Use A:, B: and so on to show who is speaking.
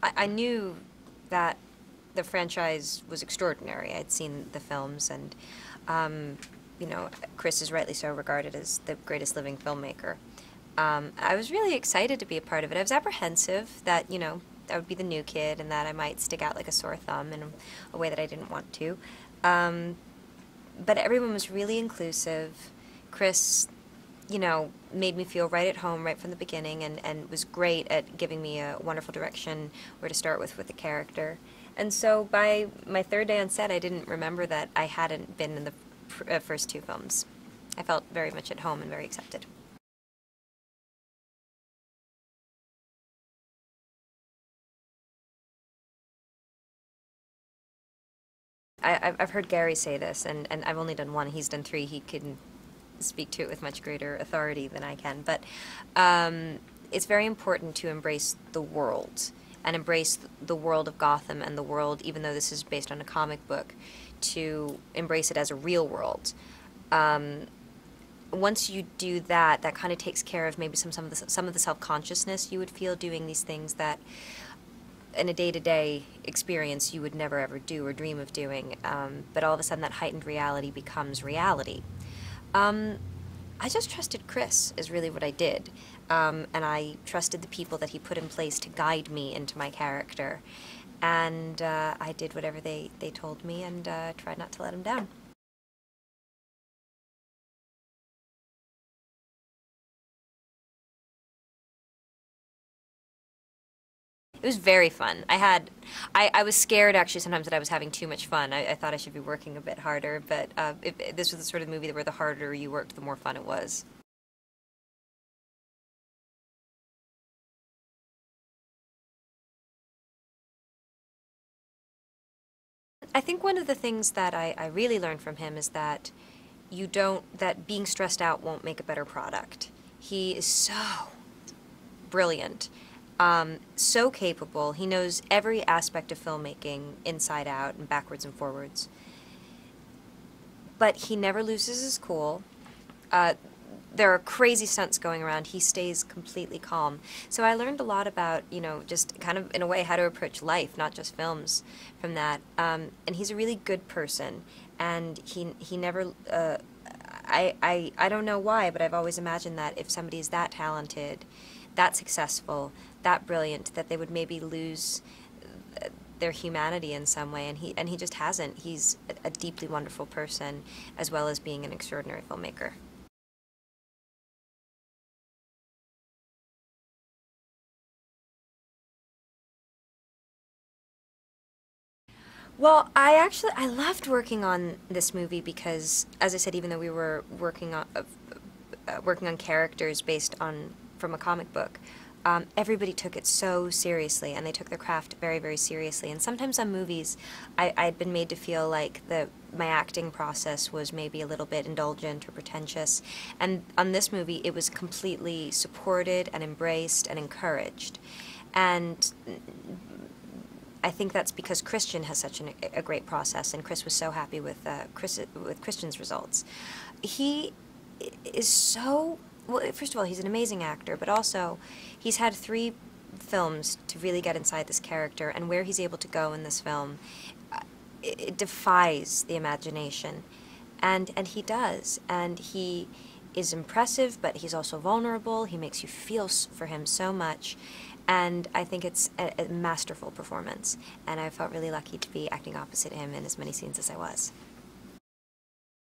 A: I knew that the franchise was extraordinary. I'd seen the films, and you know, Chris is rightly so regarded as the greatest living filmmaker. I was really excited to be a part of it. I was apprehensive that, you know, I would be the new kid and that I might stick out like a sore thumb in a way that I didn't want to. But everyone was really inclusive. Chris, you know, made me feel right at home right from the beginning, and was great at giving me a wonderful direction where to start with the character. And so by my third day on set, I didn't remember that I hadn't been in the first two films. I felt very much at home and very accepted. I've heard Gary say this, and I've only done one. He's done three. He can speak to it with much greater authority than I can. But it's very important to embrace the world, and embrace the world of Gotham and the world, even though this is based on a comic book, to embrace it as a real world. Once you do that, that kind of takes care of maybe some of the self-consciousness you would feel doing these things that in a day-to-day experience you would never ever do or dream of doing, but all of a sudden that heightened reality becomes reality. I just trusted Chris is really what I did, and I trusted the people that he put in place to guide me into my character, and I did whatever they told me, and tried not to let him down. It was very fun. I was scared actually sometimes that I was having too much fun. I thought I should be working a bit harder, but this was the sort of movie where the harder you worked, the more fun it was. I think one of the things that I really learned from him is that that being stressed out won't make a better product. He is so brilliant, so capable. He knows every aspect of filmmaking inside out and backwards and forwards. But he never loses his cool. There are crazy stunts going around. He stays completely calm. So I learned a lot about, you know, just kind of in a way how to approach life, not just films, from that. And he's a really good person. And he never. I don't know why, but I've always imagined that if somebody is that talented, that successful, that brilliant, that they would maybe lose their humanity in some way, and he just hasn't. He's a deeply wonderful person, as well as being an extraordinary filmmaker. Well, I loved working on this movie because, as I said, even though we were working on characters based on from a comic book, everybody took it so seriously, and they took their craft very, very seriously. And sometimes on movies, I'd been made to feel like my acting process was maybe a little bit indulgent or pretentious. And on this movie, it was completely supported and embraced and encouraged. And I think that's because Christian has such a great process, and Chris was so happy with Christian's results. He is so, well, first of all, he's an amazing actor, but also he's had three films to really get inside this character, and where he's able to go in this film, it defies the imagination. And he does, and he is impressive, but he's also vulnerable. He makes you feel for him so much, and I think it's a masterful performance, and I felt really lucky to be acting opposite him in as many scenes as I was.